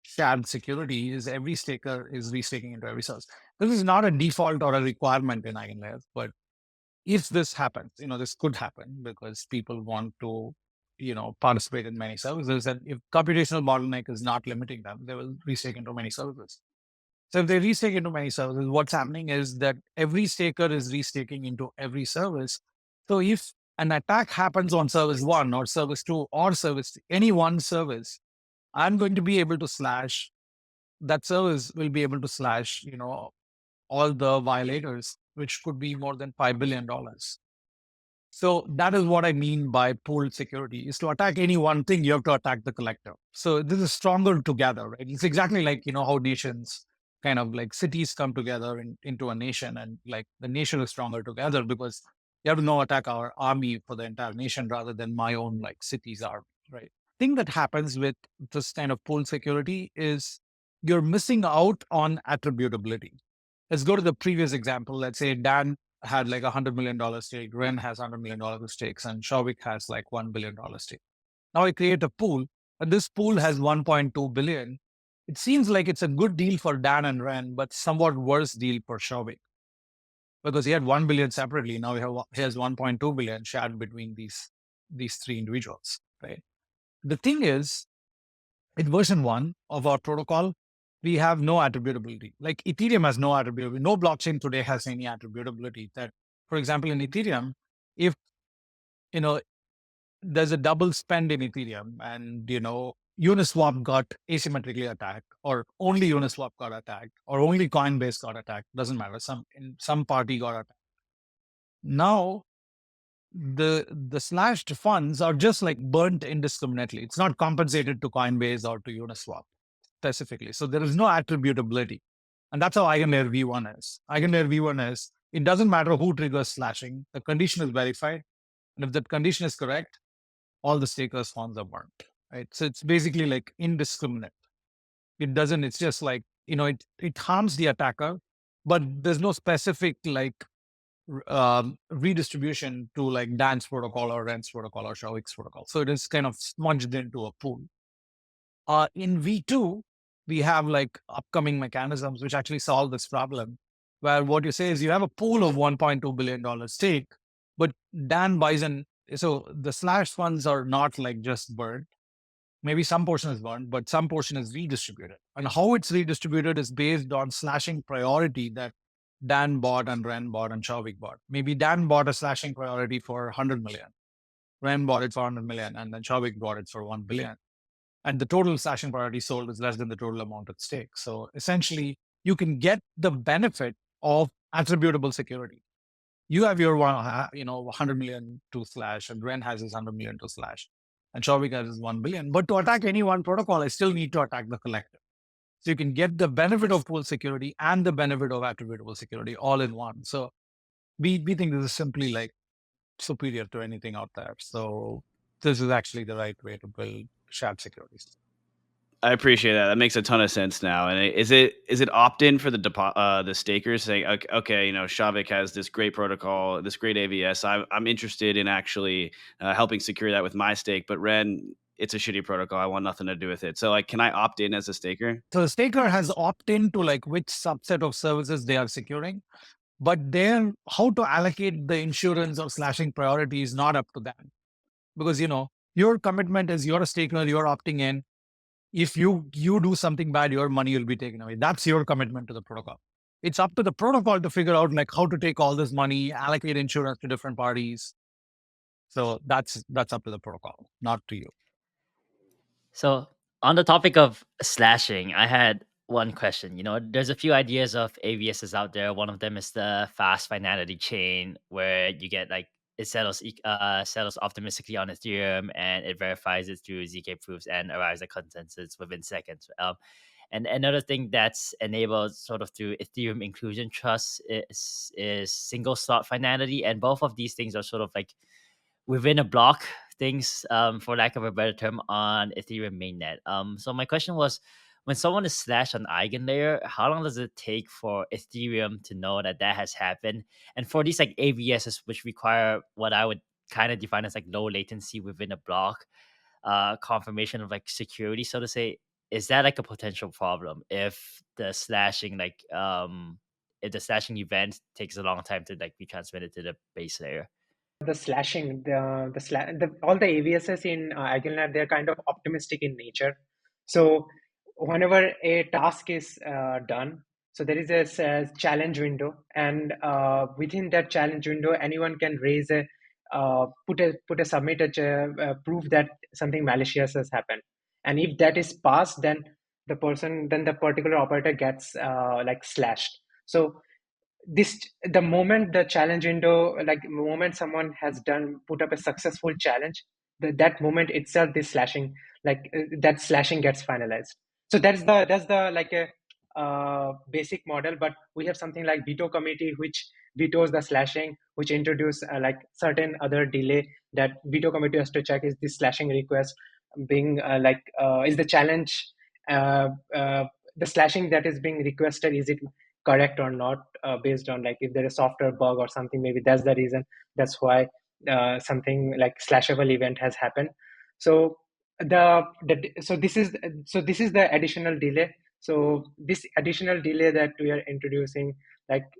shared security is every staker is restaking into every service. This is not a default or a requirement in EigenLayer, but if this happens, this could happen because people want to, participate in many services. And if computational bottleneck is not limiting them, they will restake into many services. So if they restake into many services, what's happening is that every staker is restaking into every service. So if an attack happens on service 1 or service 2 or any one service, I'm going to be able to slash that service will be able to slash, all the violators, which could be more than $5 billion. So that is what I mean by pooled security is to attack any one thing, you have to attack the collective. So this is stronger together, right? It's exactly like, how nations kind of like cities come together into a nation and like the nation is stronger together because you have to now attack our army for the entire nation rather than my own like city's army, right? Thing that happens with this kind of pooled security is you're missing out on attributability. Let's go to the previous example. Let's say Dan had like $100 million stake, Ren has $100 million of stakes, and Soubhik has like $1 billion stake. Now I create a pool, and this pool has 1.2 billion. It seems like it's a good deal for Dan and Ren, but somewhat worse deal for Soubhik because he had 1 billion separately. Now he has 1.2 billion shared between these three individuals, right? The thing is, in version 1 of our protocol, we have no attributability. Like Ethereum has no attributability. No blockchain today has any attributability. That, for example, in Ethereum, if there's a double spend in Ethereum and Uniswap got asymmetrically attacked, or only Uniswap got attacked, or only Coinbase got attacked, doesn't matter. Some party got attacked. Now the slashed funds are just like burnt indiscriminately. It's not compensated to Coinbase or to Uniswap specifically. So there is no attributability. And that's how EigenLayer V1 is. EigenLayer V1 is, it doesn't matter who triggers slashing, the condition is verified. And if that condition is correct, all the stakers' funds are burnt, right? So it's basically like indiscriminate. It's just like, it harms the attacker, but there's no specific like redistribution to like Dan's protocol or Ren's protocol or Souvik's protocol. So it is kind of smudged into a pool. In V2, we have like upcoming mechanisms which actually solve this problem, where what you say is you have a pool of $1.2 billion stake, But Dan buys in. So the slash funds are not like just burned. Maybe some portion is burned, but some portion is redistributed. And how it's redistributed is based on slashing priority that Dan bought and Ren bought and Soubhik bought. Maybe Dan bought a slashing priority for 100 million. Ren bought it for 100 million, and then Soubhik bought it for 1 billion. And the total slashing priority sold is less than the total amount at stake. So essentially, you can get the benefit of attributable security. You have your 100 million to slash, and Ren has his 100 million to slash, and Soubhik has his 1 billion. But to attack any one protocol, I still need to attack the collective. So you can get the benefit of pool security and the benefit of attributable security all in one. So we think this is simply like superior to anything out there. So this is actually the right way to build shared securities. I appreciate that. That makes a ton of sense now. And is it opt-in for the stakers saying, okay, Soubhik has this great protocol, this great AVS. I'm interested in actually helping secure that with my stake, but Ren, it's a shitty protocol. I want nothing to do with it. So can I opt in as a staker? So the staker has opt-in to which subset of services they are securing, but then how to allocate the insurance or slashing priority is not up to them. Because, your commitment is you're a staker, you're opting in. If you do something bad, your money will be taken away. That's your commitment to the protocol. It's up to the protocol to figure out how to take all this money, allocate insurance to different parties. So that's up to the protocol, not to you. So on the topic of slashing, I had one question. There's a few ideas of AVSs out there. One of them is the fast finality chain, where you get it settles optimistically on Ethereum, and it verifies it through zk proofs and arrives at consensus within seconds. And another thing that's enabled sort of through Ethereum inclusion trust is single slot finality, and both of these things are sort of within a block things, for lack of a better term, on Ethereum mainnet. So my question was, when someone is slashed on EigenLayer, how long does it take for Ethereum to know that has happened? And for these AVSs, which require what I would kind of define as low latency within a block, confirmation of security, so to say, is that a potential problem if the slashing if the slashing event takes a long time to be transmitted to the base layer? The slashing, all the AVSs in EigenLayer, they're kind of optimistic in nature. So whenever a task is done, so there is a challenge window, and within that challenge window, anyone can raise put a submit a proof that something malicious has happened. And if that is passed, then the particular operator gets slashed. So the moment the challenge window, the moment someone has put up a successful challenge, that moment itself, this slashing, that slashing gets finalized. So that's the basic model. But we have something like veto committee, which vetoes the slashing, which introduce certain other delay that veto committee has to check. Is this slashing request being is the challenge the slashing that is being requested, is it correct or not, based on if there is software bug or something, maybe that's the reason, that's why something like slashable event has happened. So this is the additional delay. So this additional delay that we are introducing,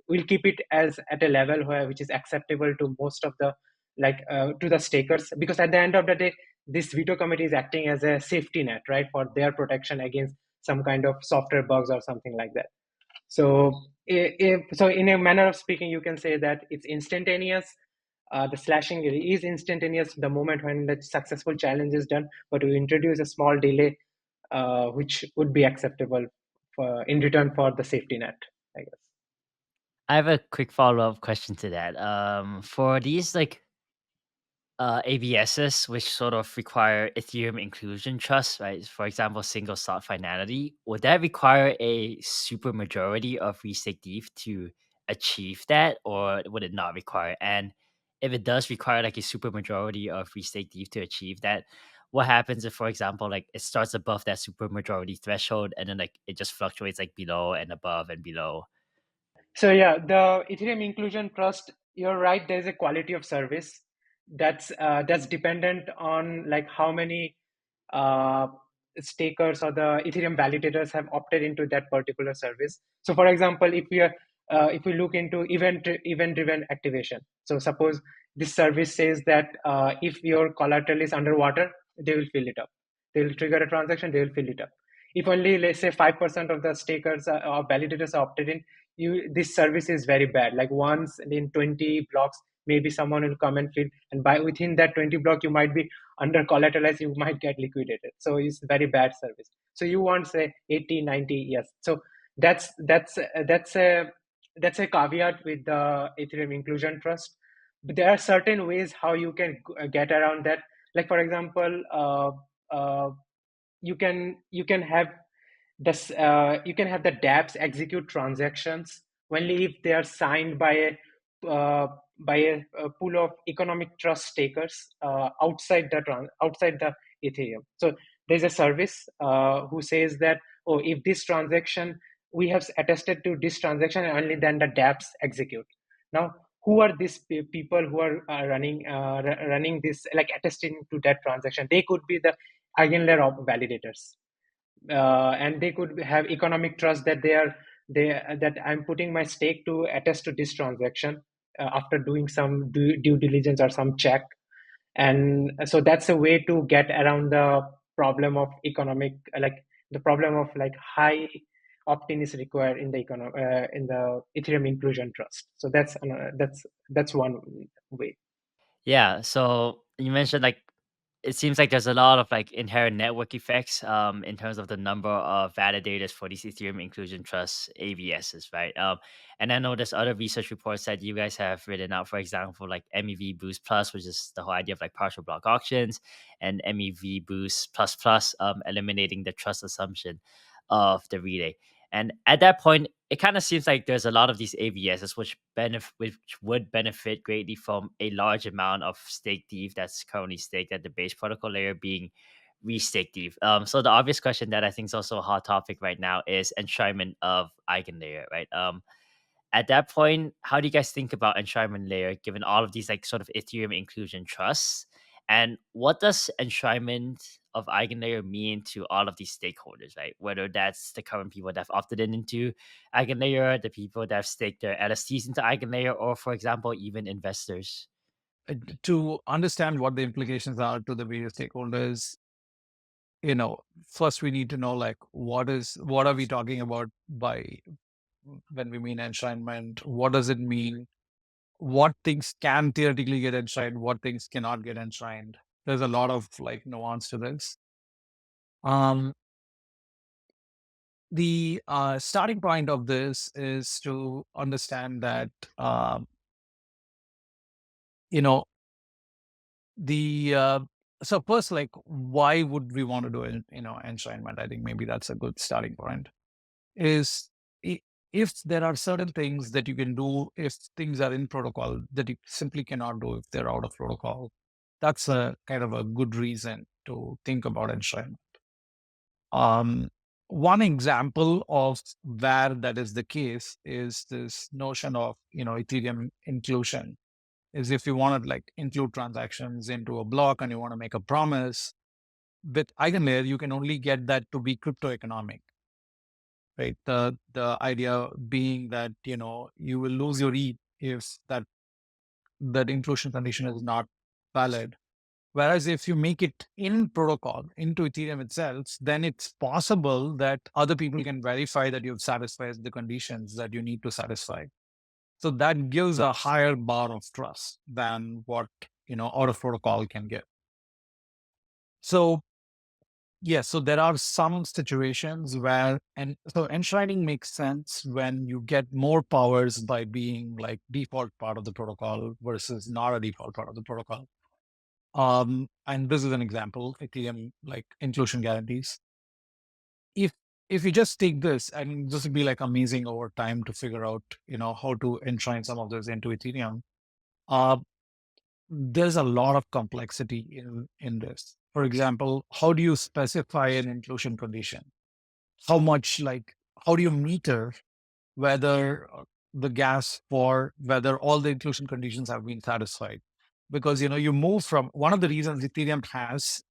we'll keep it as at a level which is acceptable to most of the to the stakers, because at the end of the day, this veto committee is acting as a safety net, right, for their protection against some kind of software bugs or something like that. So in a manner of speaking, you can say that it's instantaneous. The slashing is instantaneous the moment when the successful challenge is done, but we introduce a small delay, which would be acceptable in return for the safety net, I guess. I have a quick follow-up question to that. For these AVSs, which sort of require Ethereum inclusion trust, right? For example, single slot finality, would that require a super majority of restake ETH to achieve that, or would it not require? And if it does require a super majority of restake ETH to achieve that, what happens if, for example, it starts above that super majority threshold and then it just fluctuates below and above and below? So yeah, the Ethereum inclusion trust, you're right, there's a quality of service that's dependent on how many stakers or the Ethereum validators have opted into that particular service. So for example, if we are if we look into event-driven activation. So suppose this service says that if your collateral is underwater, they will fill it up. They will trigger a transaction, they will fill it up. If only, let's say, 5% of the stakers or validators are opted in, this service is very bad. Like once in 20 blocks, maybe someone will come and fill, and by within that 20 block, you might be under collateralized, you might get liquidated. So it's very bad service. So you want, say, 80, 90, yes. So that's a caveat with the Ethereum Inclusion Trust. But there are certain ways how you can get around that. Like for example, you can have this you can have the dApps execute transactions only if they are signed by a pool of economic trust stakers outside the Ethereum. So there's a service who says that, oh, if this transaction, we have attested to this transaction, and only then the dApps execute. Now, who are these people who are running this, like attesting to that transaction? They could be the EigenLayer of validators, and they could have economic trust that that I'm putting my stake to attest to this transaction after doing some due diligence or some check. And so that's a way to get around the problem of the problem of high opt-in is required in the Ethereum Inclusion Trust. So that's one way. Yeah. So you mentioned like it seems like there's a lot of like inherent network effects in terms of the number of validators for these Ethereum Inclusion Trust AVSs, right? And I know there's other research reports that you guys have written out, for example, like MEV Boost Plus, which is the whole idea of like partial block auctions, and MEV Boost Plus Plus, eliminating the trust assumption of the relay. And at that point, it kind of seems like there's a lot of these AVSs which would benefit greatly from a large amount of staked ETH that's currently staked at the base protocol layer being restaked ETH. So the obvious question that I think is also a hot topic right now is enshrinement of EigenLayer, right? At that point, how do you guys think about enshrinement layer given all of these like sort of Ethereum inclusion trusts? And what does enshrinement of EigenLayer mean to all of these stakeholders, right? Whether that's the current people that have opted into EigenLayer, the people that have staked their LSTs into EigenLayer, or for example, even investors. To understand what the implications are to the various stakeholders, first we need to know like what are we talking about by when we mean enshrinement? What does it mean? What things can theoretically get enshrined? What things cannot get enshrined? There's a lot of like nuance to this. The starting point of this is to understand that the so first, like, why would we want to do enshrinement? I think maybe that's a good starting point. Is if there are certain things that you can do if things are in protocol that you simply cannot do if they're out of protocol, that's a kind of a good reason to think about enshrinement. One example of where that is the case is this notion of Ethereum inclusion. Is if you want to like include transactions into a block and you want to make a promise with EigenLayer, you can only get that to be crypto economic. Right. The idea being that, you will lose your ETH if that inclusion condition is not valid. Whereas if you make it in protocol into Ethereum itself, then it's possible that other people can verify that you've satisfied the conditions that you need to satisfy. So that gives a higher bar of trust than what, out of protocol can give. So yes, so there are some situations where, and so enshrining makes sense when you get more powers by being like default part of the protocol versus not a default part of the protocol. And this is an example, Ethereum like inclusion guarantees. If you just take this, and this would be like amazing over time to figure out, how to enshrine some of those into Ethereum. There's a lot of complexity in this. For example, how do you specify an inclusion condition? How do you meter whether the gas for whether all the inclusion conditions have been satisfied? Because you move from one of the reasons Ethereum has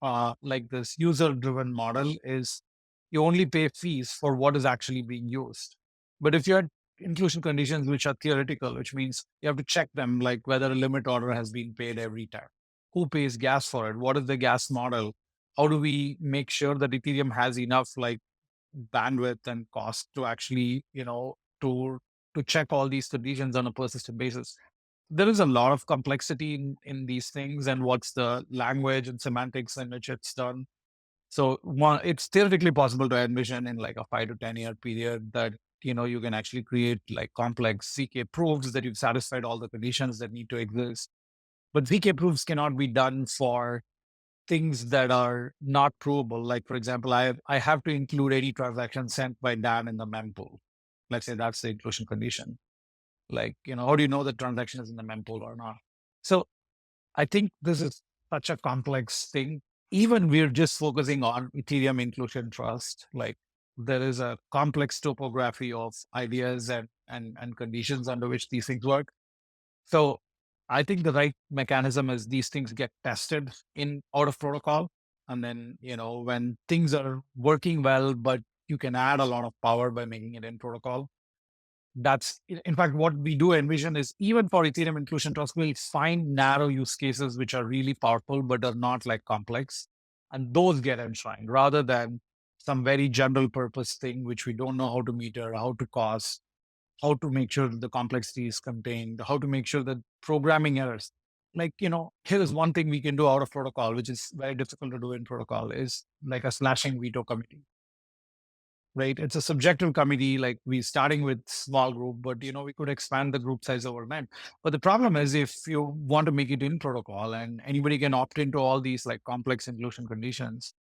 like this user driven model is you only pay fees for what is actually being used. But if you're inclusion conditions which are theoretical, which means you have to check them, like whether a limit order has been paid every time. Who pays gas for it? What is the gas model? How do we make sure that Ethereum has enough like bandwidth and cost to actually, to check all these conditions on a persistent basis? There is a lot of complexity in these things, and what's the language and semantics in which it's done. So one, it's theoretically possible to envision in like a 5 to 10 year period that you can actually create like complex ZK proofs that you've satisfied all the conditions that need to exist. But ZK proofs cannot be done for things that are not provable. Like for example, I have to include any transaction sent by Dan in the mempool. Let's say that's the inclusion condition. Like how do you know the transaction is in the mempool or not? So I think this is such a complex thing. Even we're just focusing on Ethereum inclusion trust. Like there is a complex topography of ideas and conditions under which these things work. So I think the right mechanism is these things get tested in out of protocol. And then, when things are working well, but you can add a lot of power by making it in protocol, that's in fact what we do envision is even for Ethereum inclusion trust, we'll find narrow use cases which are really powerful but are not like complex, and those get enshrined rather than some very general purpose thing which we don't know how to meter, how to cost, how to make sure that the complexity is contained, how to make sure that programming errors. Like here is one thing we can do out of protocol which is very difficult to do in protocol, is like a slashing veto committee. Right? It's a subjective committee, like we starting with small group, but we could expand the group size overnight. But the problem is if you want to make it in protocol and anybody can opt into all these like complex inclusion conditions,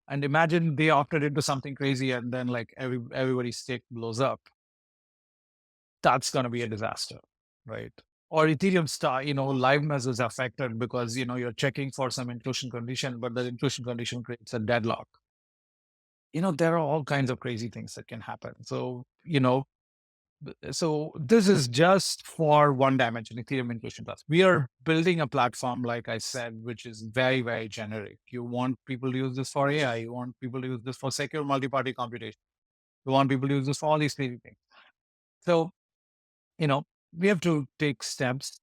and imagine they opted into something crazy and then like everybody's stake blows up, that's going to be a disaster, right? Or Ethereum star, liveness is affected because you're checking for some inclusion condition, but the inclusion condition creates a deadlock. There are all kinds of crazy things that can happen. So, so this is just for one dimension, Ethereum inclusion trust. We are building a platform, like I said, which is very, very generic. You want people to use this for AI. You want people to use this for secure multi-party computation. You want people to use this for all these crazy things. So, we have to take steps,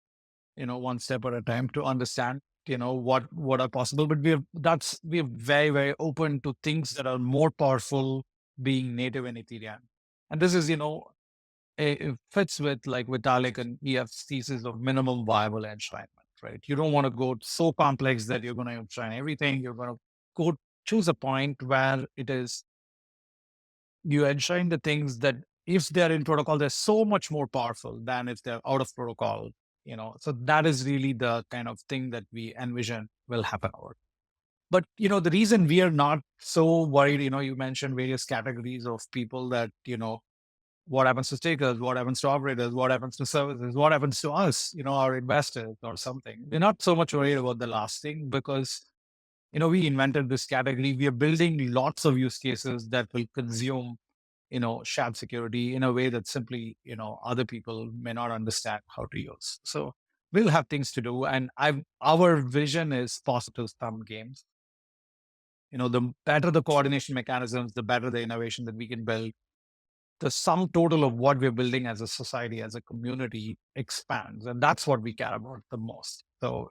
one step at a time to understand what are possible, but we're very, very open to things that are more powerful being native in Ethereum. And this is it fits with like Vitalik and EF's thesis of minimum viable enshrinement, right? You don't want to go so complex that you're going to enshrine everything. You're going to go choose a point where it is you enshrine the things that if they're in protocol, they're so much more powerful than if they're out of protocol. So that is really the kind of thing that we envision will happen over. But the reason we are not so worried, you mentioned various categories of people that what happens to stakers, what happens to operators, what happens to services, what happens to us, our investors or something. We're not so much worried about the last thing because we invented this category. We are building lots of use cases that will consume shared security in a way that simply, other people may not understand how to use. So we'll have things to do. And our vision is positive sum games. The better the coordination mechanisms, the better the innovation that we can build. The sum total of what we're building as a society, as a community expands. And that's what we care about the most. So,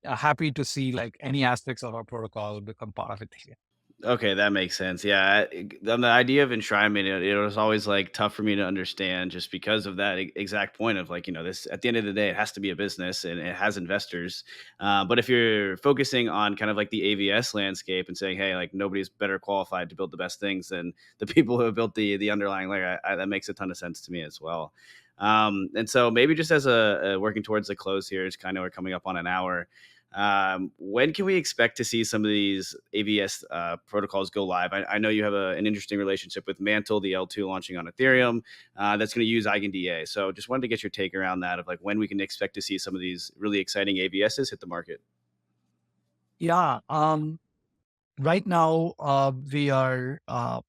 happy to see like any aspects of our protocol become part of it here. Okay, that makes sense. Yeah, on the idea of enshrinement, it was always like tough for me to understand, just because of that exact point of like, this at the end of the day, it has to be a business and it has investors. But if you're focusing on kind of like the AVS landscape and saying, hey, like nobody's better qualified to build the best things than the people who have built the underlying layer, that makes a ton of sense to me as well. And so maybe just as a working towards the close here, it's kind of we're coming up on an hour. When can we expect to see some of these AVS protocols go live? I know you have an interesting relationship with Mantle, the L2 launching on Ethereum, that's going to use EigenDA. So just wanted to get your take around that of like when we can expect to see some of these really exciting AVSs hit the market. Yeah. Right now, we are, on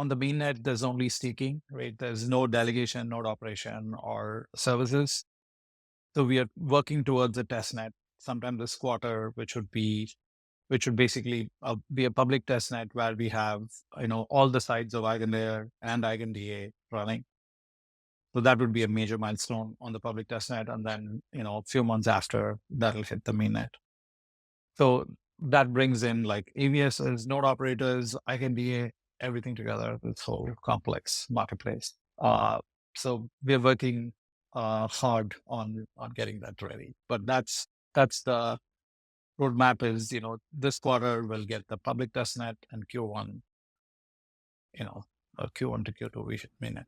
the mainnet, there's only staking, right? There's no delegation, node operation, or services. So we are working towards a testnet sometime this quarter, which would be which would basically be a public testnet where we have, all the sides of EigenLayer and EigenDA running. So that would be a major milestone on the public testnet. And then, a few months after, that'll hit the mainnet. So that brings in like AVSs, node operators, EigenDA, everything together, this whole complex marketplace. So we're working hard on getting that ready. But that's the roadmap is, this quarter we'll get the public testnet, and Q1, Q1 to Q2 we should mainnet.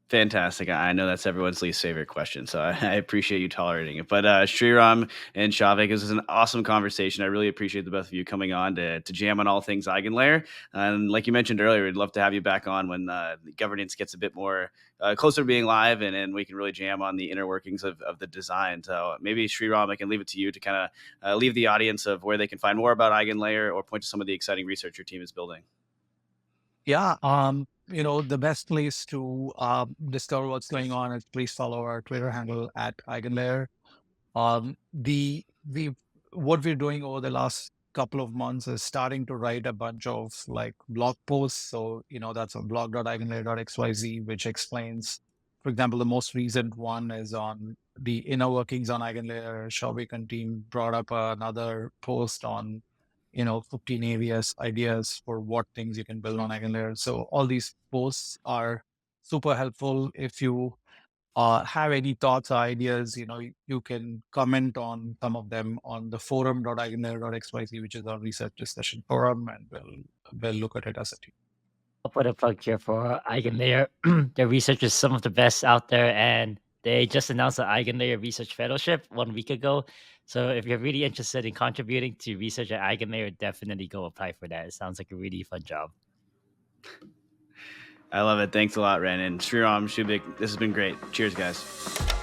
Fantastic. I know that's everyone's least favorite question, so I appreciate you tolerating it. But Sreeram and Soubhik, this was an awesome conversation. I really appreciate the both of you coming on to jam on all things EigenLayer. And like you mentioned earlier, we'd love to have you back on when the governance gets a bit more closer to being live, and we can really jam on the inner workings of the design. So maybe Sreeram, I can leave it to you to kind of leave the audience of where they can find more about EigenLayer or point to some of the exciting research your team is building. Yeah, the best place to discover what's going on is please follow our Twitter handle at EigenLayer. What we're doing over the last couple of months is starting to write a bunch of like blog posts. So, that's on blog.eigenlayer.xyz, which explains, for example, the most recent one is on the inner workings on EigenLayer. Soubhik and team brought up another post on 15 ideas for what things you can build on EigenLayer. So all these posts are super helpful. If you have any thoughts or ideas, you can comment on some of them on the forum.eigenlayer.xyz, which is our research discussion forum, and we'll look at it as a team. I'll put a plug here for EigenLayer. Their research is some of the best out there, and they just announced the EigenLayer Research Fellowship 1 week ago. So if you're really interested in contributing to research at EigenLayer, definitely go apply for that. It sounds like a really fun job. I love it. Thanks a lot, Ren. And Sreeram, Soubhik, this has been great. Cheers, guys.